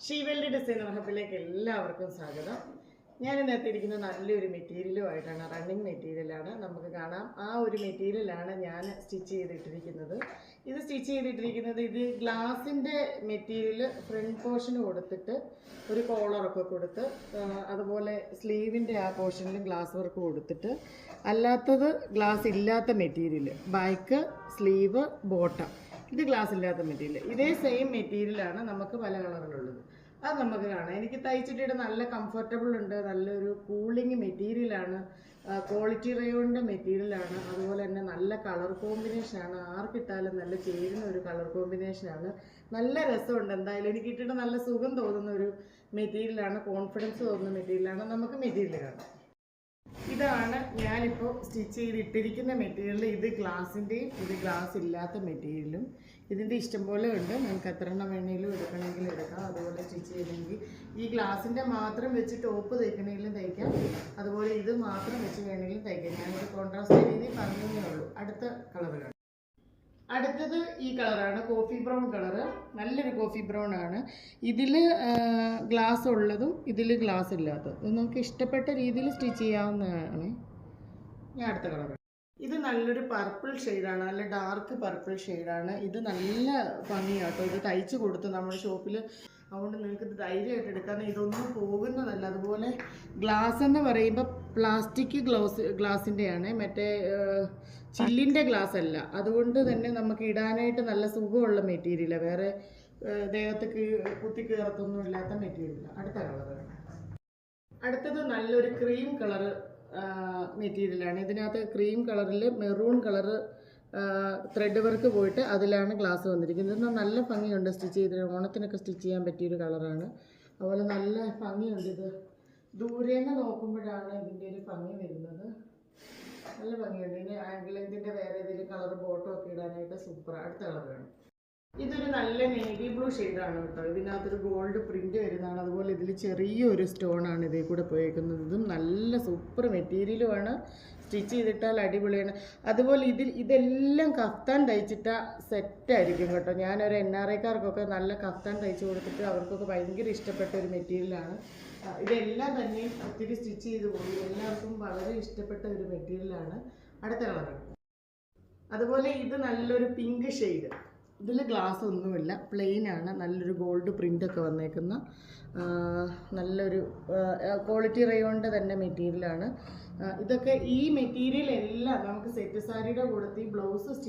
ഷീവെൽഡ് designer ഹബിലേക്ക് എല്ലാവർക്കും സ്വാഗതം. ഞാൻ ഇന്നത്തെ ഇരിക്കുന്നത് നല്ലൊരു മെറ്റീരിയലുമായിട്ടാണ്. റണ്ണിങ് മെറ്റീരിയലാണ്. നമുക്ക് കാണാം ആ ഒരു മെറ്റീരിയലാണ് ഞാൻ സ്റ്റിച്ച് ചെയ്തിട്ടിരിക്കുന്നത്. ഇത് ഇത് ഗ്ലാസിൻ്റെ മെറ്റീരിയൽ ഫ്രണ്ട് പോർഷന് കൊടുത്തിട്ട് ഒരു കോളറൊക്കെ കൊടുത്ത്, അതുപോലെ സ്ലീവിൻ്റെ ആ പോർഷനിലും ഗ്ലാസ് വർക്ക് കൊടുത്തിട്ട്, അല്ലാത്തത് ഗ്ലാസ് ഇല്ലാത്ത മെറ്റീരിയൽ ബാക്ക്, സ്ലീവ്, ബോട്ടം. ഇത് ഗ്ലാസ് ഇല്ലാത്ത മെറ്റീരിയൽ. ഇതേ സെയിം മെറ്റീരിയലാണ് നമുക്ക് പല കളറിലുള്ളത്. അത് നമുക്ക് കാണാം. എനിക്ക് തയ്ച്ചിട്ടിട്ട് നല്ല കംഫർട്ടബിൾ ഉണ്ട്. നല്ലൊരു കൂളിംഗ് മെറ്റീരിയലാണ്. ക്വാളിറ്റി റയോണിൻ്റെ മെറ്റീരിയലാണ്. അതുപോലെ തന്നെ നല്ല കളർ കോമ്പിനേഷനാണ്. ആർക്കിട്ടാലും നല്ല ചേരുന്ന ഒരു കളർ കോമ്പിനേഷനാണ്. നല്ല രസമുണ്ട്. എന്തായാലും എനിക്ക് ഇട്ടിട്ട് നല്ല സുഖം തോന്നുന്ന ഒരു മെറ്റീരിയലാണ്. കോൺഫിഡൻസ് തോന്നുന്ന മെറ്റീരിയലാണ്. നമുക്ക് മെറ്റീരിയൽ കാണാം. ഇതാണ് ഞാനിപ്പോൾ സ്റ്റിച്ച് ചെയ്തിട്ടിരിക്കുന്ന മെറ്റീരിയൽ. ഇത് ഗ്ലാസിൻ്റെയും ഇത് ഗ്ലാസ് ഇല്ലാത്ത മെറ്റീരിയലും. ഇതിൻ്റെ ഇഷ്ടംപോലെ ഉണ്ട്. നമുക്ക് എത്ര എണ്ണം വേണമെങ്കിലും എടുക്കണമെങ്കിൽ എടുക്കാം. അതുപോലെ സ്റ്റിച്ച് ചെയ്യണമെങ്കിൽ ഈ ഗ്ലാസിൻ്റെ മാത്രം വെച്ച് ടോപ്പ് തയ്ക്കണമെങ്കിലും തയ്ക്കാം. അതുപോലെ ഇത് മാത്രം വെച്ച് വേണമെങ്കിലും തയ്ക്കാം. ഞാനൊരു കോൺട്രാസ്റ്റ് രീതി പറഞ്ഞേ ഉള്ളൂ. അടുത്ത കളറുകൾ. അടുത്തത് ഈ കളറാണ്, കോഫി ബ്രൗൺ കളറ്. നല്ലൊരു കോഫി ബ്രൗൺ ആണ്. ഇതിൽ ഗ്ലാസ് ഉള്ളതും ഇതിൽ ഗ്ലാസ് ഇല്ലാത്തതും. ഇത് നമുക്ക് ഇഷ്ടപ്പെട്ട രീതിയിൽ സ്റ്റിച്ച് ചെയ്യാവുന്നതാണ്. ഞാൻ അടുത്ത കളർ. ഇത് നല്ലൊരു പർപ്പിൾ ഷെയ്ഡാണ്. നല്ല ഡാർക്ക് പർപ്പിൾ ഷെയ്ഡാണ്. ഇത് നല്ല ഭംഗിയാട്ടോ. ഇത് തയ്ച്ച് കൊടുത്ത് നമ്മുടെ ഷോപ്പിൽ. അതുകൊണ്ട് നിങ്ങൾക്ക് ഇത് ധൈര്യമായിട്ട് എടുക്കാം. ഇതൊന്നും പോകുന്നതല്ല. അതുപോലെ ഗ്ലാസ് എന്ന് പറയുമ്പോൾ പ്ലാസ്റ്റിക് ഗ്ലാസിൻ്റെയാണ്, മറ്റേ ചില്ലിൻ്റെ ഗ്ലാസ് അല്ല. അതുകൊണ്ട് തന്നെ നമുക്ക് ഇടാനായിട്ട് നല്ല സുഖമുള്ള മെറ്റീരിയലാണ്. വേറെ ദേഹത്ത് കുത്തി കയറത്തൊന്നും ഇല്ലാത്ത മെറ്റീരിയലാണ്. അടുത്ത കളർ. അടുത്തത് നല്ലൊരു ക്രീം കളറ് മെറ്റീരിയലാണ്. ഇതിനകത്ത് ക്രീം കളറിൽ മെറൂൺ കളറ് ത്രെഡ് വർക്ക് പോയിട്ട് അതിലാണ് ഗ്ലാസ് വന്നിരിക്കുന്നത്. ഇത് നല്ല ഭംഗിയുണ്ട് സ്റ്റിച്ച് ചെയ്തിട്ട്. ഓണത്തിനൊക്കെ സ്റ്റിച്ച് ചെയ്യാൻ പറ്റിയൊരു കളറാണ്. അതുപോലെ നല്ല ഭംഗിയുണ്ട്. ഇത് ദൂരേന്ന് നോക്കുമ്പോഴാണ് ഇതിൻ്റെ ഒരു ഭംഗി വരുന്നത്. നല്ല ഭംഗിയുണ്ട്. ഇനി ആംഗിൾ ലെങ്തിൻ്റെ വേറെ ഏതെങ്കിലും കളർ ബോട്ടോ ഒക്കെ ഇടാനായിട്ട് സൂപ്പറാണ്. അടുത്ത കളറാണ്. ഇതൊരു നല്ല നേവി ബ്ലൂ ഷെയ്ഡാണ് കേട്ടോ. ഇതിനകത്തൊരു ഗോൾഡ് പ്രിന്റ് വരുന്നതാണ്. അതുപോലെ ഇതിൽ ചെറിയൊരു സ്റ്റോണാണ് ഇതിൽ കൂടെ പോയേക്കുന്നത്. ഇതും നല്ല സൂപ്പർ മെറ്റീരിയലുമാണ്. സ്റ്റിച്ച് ചെയ്തിട്ടാൽ അടിപൊളിയാണ്. അതുപോലെ ഇതെല്ലാം കഫ്താൻ തയ്ച്ചിട്ടാ സെറ്റായിരിക്കും കേട്ടോ. ഞാനൊരു NRIക്കാർക്കൊക്കെ നല്ല കഫ്താൻ തയ്ച്ച് കൊടുത്തിട്ട് അവർക്കൊക്കെ ഭയങ്കര ഇഷ്ടപ്പെട്ട ഒരു മെറ്റീരിയലാണ്. ഇതെല്ലാം തന്നെ ഒത്തിരി സ്റ്റിച്ച് ചെയ്ത് പോയി. എല്ലാവർക്കും വളരെ ഇഷ്ടപ്പെട്ട ഒരു മെറ്റീരിയലാണ്. അടുത്ത കളറാണ്. അതുപോലെ ഇത് നല്ലൊരു പിങ്ക് ഷെയ്ഡ്. ഇതിൽ ഗ്ലാസ് ഒന്നുമില്ല, പ്ലെയിൻ ആണ്. നല്ലൊരു ഗോൾഡ് പ്രിൻ്റൊക്കെ വന്നേക്കുന്ന നല്ലൊരു ക്വാളിറ്റി റയോണിൻ്റെ തന്നെ മെറ്റീരിയലാണ്. ഇതൊക്കെ ഈ മെറ്റീരിയൽ എല്ലാം നമുക്ക് സെറ്റ് സാരിയുടെ കൂടത്തിൽ ബ്ലൗസ് സ്റ്റിച്ച്